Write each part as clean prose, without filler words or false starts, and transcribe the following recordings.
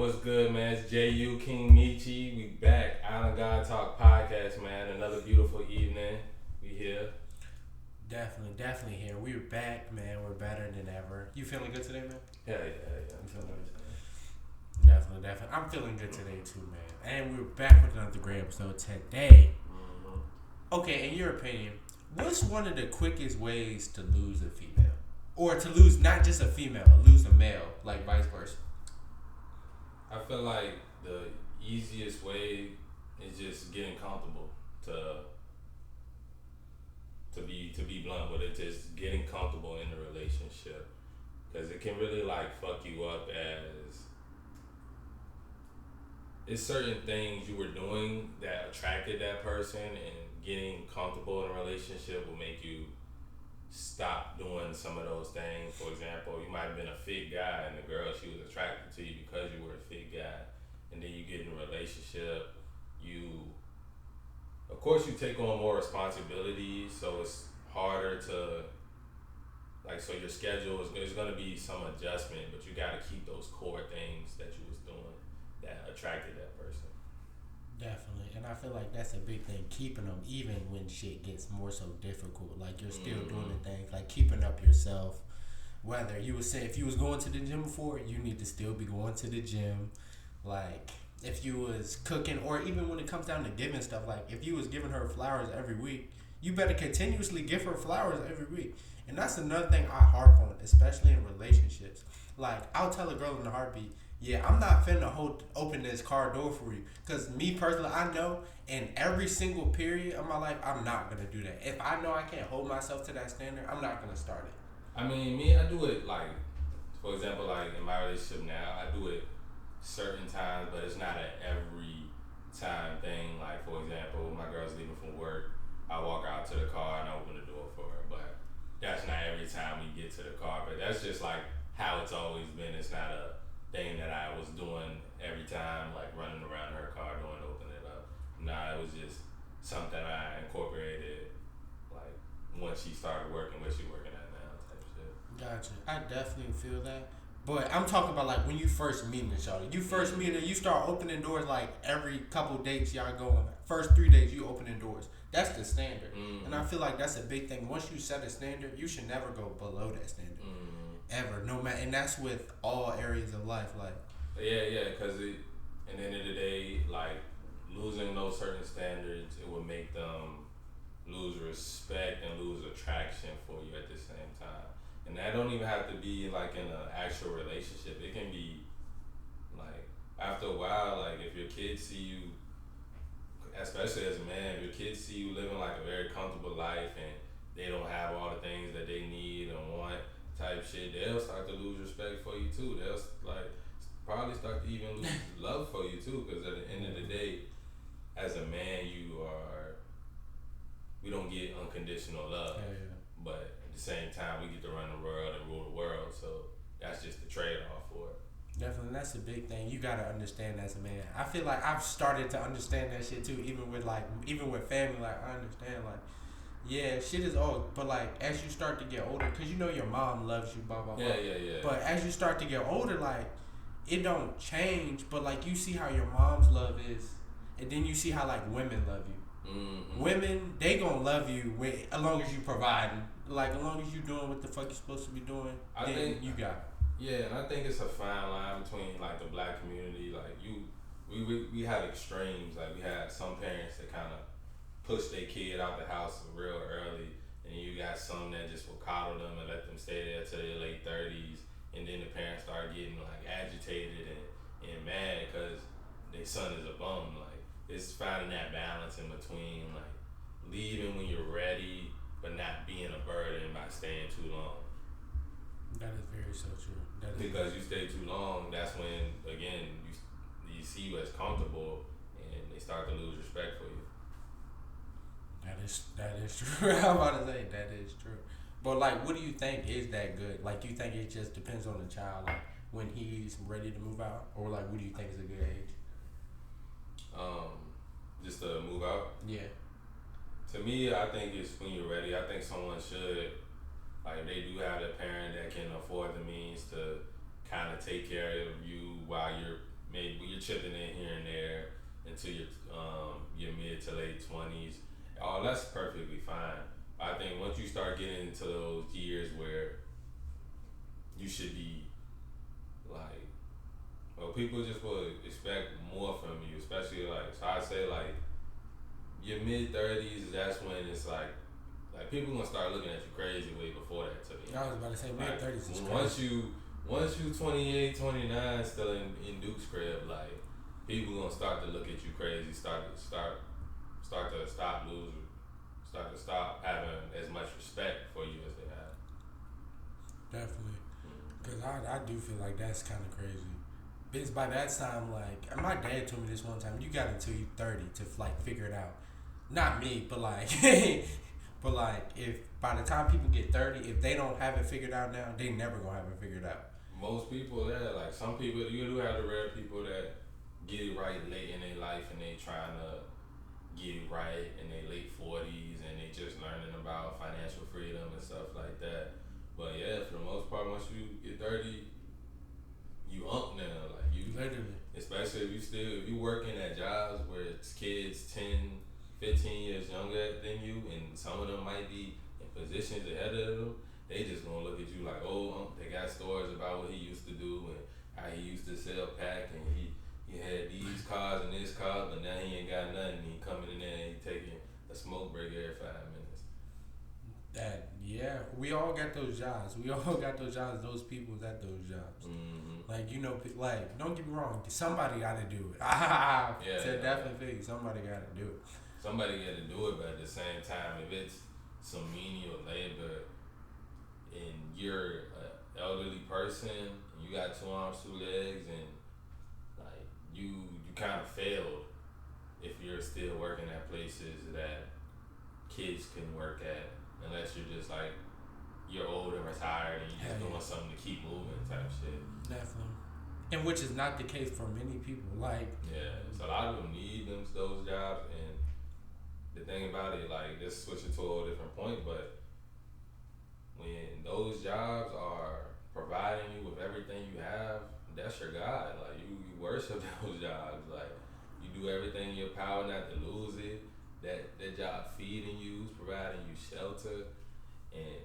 what's good, man? It's JaayUu, Kingmeechyyy. We back. Island God Talk podcast, man. Another beautiful evening. We here. Definitely here. We're back, man. We're better than ever. You feeling good today, man? Yeah. I'm feeling good. Definitely. I'm feeling good today too, man. And we're back with another great episode today. Mm-hmm. Okay, in your opinion, what's one of the quickest ways to lose a female? Or to lose not just a female, lose a male, like vice versa? I feel like the easiest way is just getting comfortable to be blunt with it, just getting comfortable in the relationship, because it can really like fuck you up as it's certain things you were doing that attracted that person, and getting comfortable in a relationship will make you stop doing some of those things. For example, you might have been a fit guy and the girl, she was attracted to you because you were a fit guy, and then you get in a relationship, of course you take on more responsibilities, so it's harder to so your schedule there's going to be some adjustment, but you got to keep those core things that you was doing that attracted that person. Definitely, and I feel like that's a big thing, keeping them even when shit gets more so difficult. Like you're still doing the things, like keeping up yourself. Whether you would say if you was going to the gym before, you need to still be going to the gym. Like if you was cooking, or even when it comes down to giving stuff, like if you was giving her flowers every week, you better continuously give her flowers every week. And that's another thing I harp on, especially in relationships. Like I'll tell a girl in a heartbeat, yeah, I'm not finna open this car door for you. Because me personally, I know in every single period of my life, I'm not going to do that. If I know I can't hold myself to that standard, I'm not going to start it. I mean, me, I do it for example, in my relationship now, I do it certain times, but it's not an every time thing. Like, for example, my girl's leaving from work, I walk out to the car and I open the door for her. But that's not every time we get to the car. But that's just how it's always been. It's not a thing that I was doing every time, running around her car door and opening it up. Nah, it was just something I incorporated once she started working where she working at now type shit. Gotcha. I definitely feel that. But I'm talking about when you first meet each other. You first meet her, you start opening doors every couple dates y'all go on. First 3 days you opening doors. That's the standard. Mm-hmm. And I feel like that's a big thing. Once you set a standard, you should never go below that standard. Mm-hmm. Ever, no matter, and that's with all areas of life. Yeah, because at the end of the day, losing those certain standards, it would make them lose respect and lose attraction for you at the same time. And that don't even have to be in an actual relationship. It can be after a while, if your kids see you, especially as a man, if your kids see you living a very comfortable life and they don't have all the things that they need and want type shit, they'll start to lose respect for you too. They'll probably start to even lose love for you too, because at the end of the day, as a man, we don't get unconditional love. Yeah. But at the same time, we get to run the world and rule the world, so that's just the trade-off for it. Definitely, that's a big thing. You gotta understand as a man. I feel like I've started to understand that shit too, even with family. I understand yeah, shit is old, but as you start to get older, cause your mom loves you, blah blah blah. Yeah. But as you start to get older, it don't change, but you see how your mom's love is, and then you see how women love you. Mm-hmm. Women, they gonna love you as long as you providing, as long as you doing what the fuck you supposed to be doing. I think you got it. Yeah, and I think it's a fine line between the black community. We have extremes. We had some parents that kind of push their kid out the house real early, and you got some that just will coddle them and let them stay there till their late 30s, and then the parents start getting agitated and mad because their son is a bum. It's finding that balance in between leaving when you're ready, but not being a burden by staying too long. That is very so true. Because you stay too long, that's when again you see you as comfortable, and they start to lose respect for you. That is true. I'm about to say that is true. But what do you think is that good? You think it just depends on the child, when he's ready to move out, or what do you think is a good age? Just to move out. Yeah. To me, I think it's when you're ready. I think someone should, they do have a parent that can afford the means to kind of take care of you while you're maybe chipping in here and there into your mid to late 20s. All that's perfectly fine. I think once you start getting into those years where you should be like, well, people just will expect more from you, especially like, so I say like your mid 30s. That's when it's like people gonna start looking at you crazy way before that. To me, I was about to say mid 30s is crazy. Once you 28, 29, still in Duke's crib, like people gonna start to look at you crazy. Start to stop having as much respect for you as they have. Definitely, because I do feel like that's kind of crazy. Because by that time, like my dad told me this one time, you got until you 30 to like figure it out. Not me, but like, but like if by the time people get 30, if they don't have it figured out now, they never gonna have it figured out. Most people, yeah, like some people, you do have the rare people that get it right late in their life and they trying to get it right in their late 40s and they just learning about financial freedom and stuff like that. But yeah, for the most part, once you get 30, you up now, like you. Literally. Especially if you working at jobs where it's kids 10, 15 years younger than you, and some of them might be in positions ahead of them. They just gonna look at you like, oh, they got stories about what he used to do and how he used to sell pack and he had these cars and this car, but now he ain't got nothing. He coming in there and he taking a smoke break every 5 minutes. Yeah, we all got those jobs. We all got those jobs. Those people at those jobs. Mm-hmm. Like like don't get me wrong. Somebody got to do it. Definitely, somebody got to do it. Somebody got to do it, but at the same time, if it's some menial labor and you're an elderly person and you got 2 arms, 2 legs, and like you kind of failed if you're still working at places that kids can work at, unless you're just like you're old and retired and you're just doing something to keep moving type shit. Definitely. And which is not the case for many people. Like, yeah, so a lot of them need those jobs, and the thing about it, like, let's switch it to a whole different point, but when those jobs are providing you with everything you have, that's your God. Like, you worship those jobs. Like, you do everything in your power not to lose it. That job feeding you, providing you shelter, and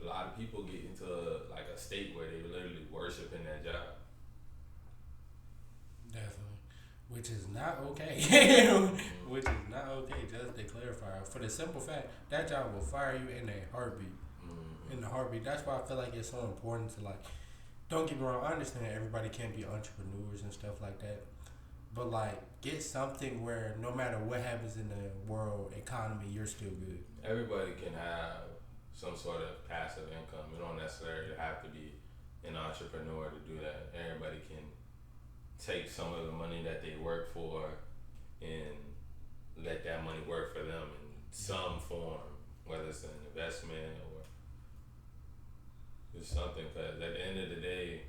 a lot of people get into a state where they literally worshiping that job. Definitely. Which is not okay. Which is not okay, just to clarify. For the simple fact, that job will fire you in a heartbeat. In a heartbeat. That's why I feel like it's so important to, like, don't get me wrong, I understand everybody can't be entrepreneurs and stuff like that. But, like, get something where no matter what happens in the world economy, you're still good. Everybody can have some sort of passive income. You don't necessarily have to be an entrepreneur to do that. Everybody can take some of the money that they work for and let that money work for them in some form, whether it's an investment or just something. Because at the end of the day,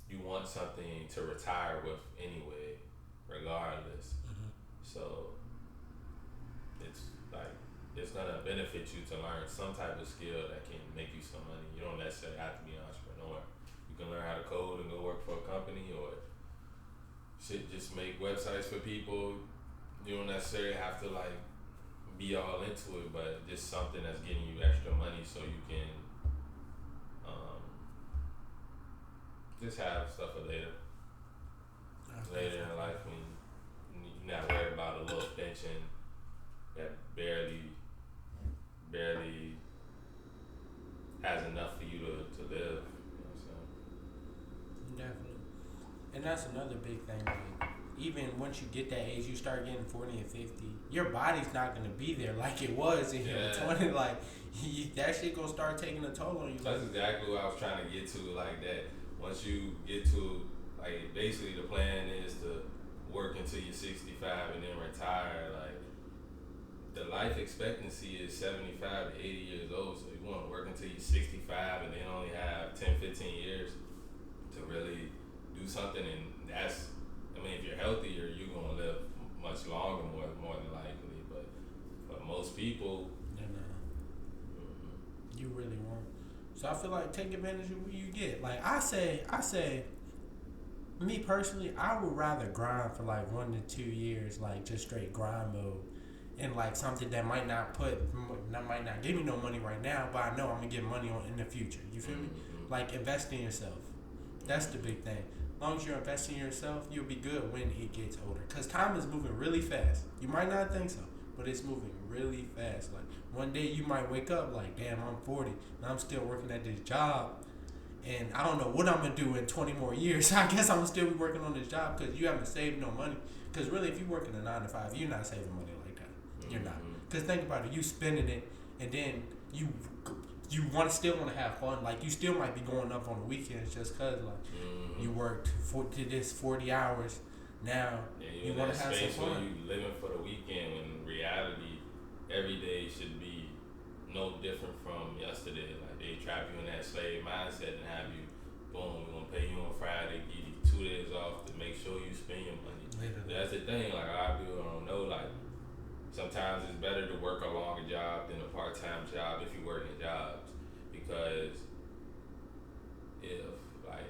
you want something to retire with anyway, regardless. So it's like, it's gonna benefit you to learn some type of skill that can make you some money. You don't necessarily have to be an entrepreneur. You can learn how to code and go work for a company, or just make websites for people. You don't necessarily have to like be all into it, but just something that's getting you extra money so you can just have stuff for later. Later in life, when you're not worried about a little pension that barely has enough for you to live. You know what I'm saying? Definitely. And that's another big thing. Like, even once you get that age, you start getting 40 and 50, your body's not going to be there like it was in your 20. Like, that shit going to start taking a toll on you. That's exactly what I was trying to get to. Like, that once you get to, like, basically the plan is to work until you're 65 and then retire. Like, the life expectancy is 75 to 80 years old, so you want to work until you're 65 and then only have 10, 15 years to really do something. And that's, I mean, if you're healthier, you're going to live much longer, more than likely. But for most people, you really won't. So I feel like take advantage of what you get. Like I say, Me personally, I would rather grind for like 1 to 2 years, like just straight grind mode, and like something that might not give me no money right now, but I know I'm gonna get money on in the future. You feel me? Mm-hmm. Like invest in yourself. That's the big thing. As long as you're investing in yourself, you'll be good when it gets older. Cause time is moving really fast. You might not think so, but it's moving really fast. Like one day you might wake up like, damn, I'm 40 and I'm still working at this job, and I don't know what I'm gonna do in 20 more years. I guess I'm gonna still be working on this job because you haven't saved no money. Because really, if you're working a 9 to 5, you're not saving money like that. You're not. Mm-hmm. Because think about it, you spending it, and then you still want to have fun. Like you still might be going up on the weekends just cause like you worked to this 40 hours. Now Yeah, you in want that to have some space where fun. you living for the weekend when in reality every day should be no different from yesterday. Like they trap you in that slave mindset and have you, boom, we're gonna pay you on Friday, give you 2 days off to make sure you spend your money. Literally. That's the thing, like a lot of people don't know, like sometimes it's better to work a longer job than a part-time job if you're working jobs, because if like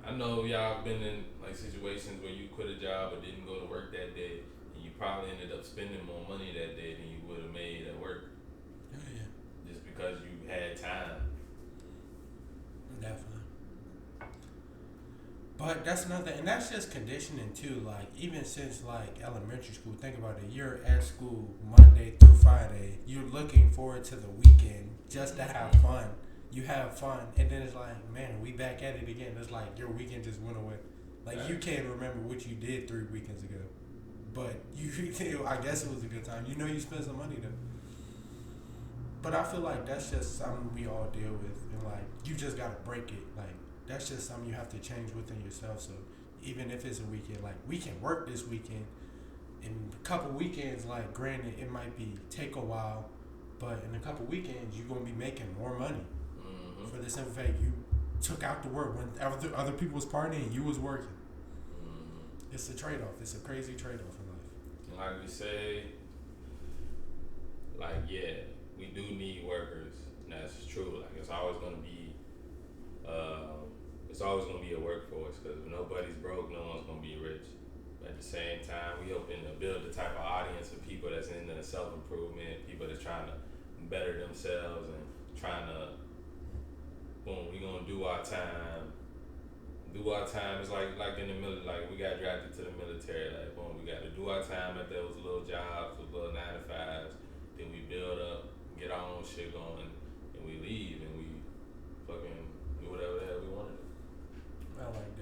I know y'all been in like situations where you quit a job or didn't go to work that day and you probably ended up spending more money that day than you would have made at work Oh, yeah, just because you had time. definitely. But that's another, and that's just conditioning too. Like even since like elementary school, think about it. You're at school Monday through Friday. You're looking forward to the weekend just to have fun. You have fun, and then it's like, man, we back at it again. It's like your weekend just went away. Like you can't remember what you did 3 weekends ago, but you, I guess it was a good time. You know, you spent some money though. But I feel like that's just something we all deal with, and like you just gotta break it. Like that's just something you have to change within yourself. So even if it's a weekend, like we can work this weekend, in a couple weekends, like granted it might be take a while, but in a couple weekends you're gonna be making more money for the simple fact you took out the work when other people was partying, you was working. It's a trade off. It's a crazy trade off in life. And like we say, like yeah, we do need workers, and that's true. Like it's always gonna be a workforce because if nobody's broke, no one's gonna be rich. But at the same time, we hoping to build the type of audience of people that's in the self improvement, people that's trying to better themselves and trying to, boom, we gonna do our time. Do our time. It's like in the military. Like we got drafted to the military. Like boom, we got to do our time at those little jobs, those little 9 to 5s. Then we build up, get our own shit going, and we leave and we fucking do whatever the hell we want to do. I like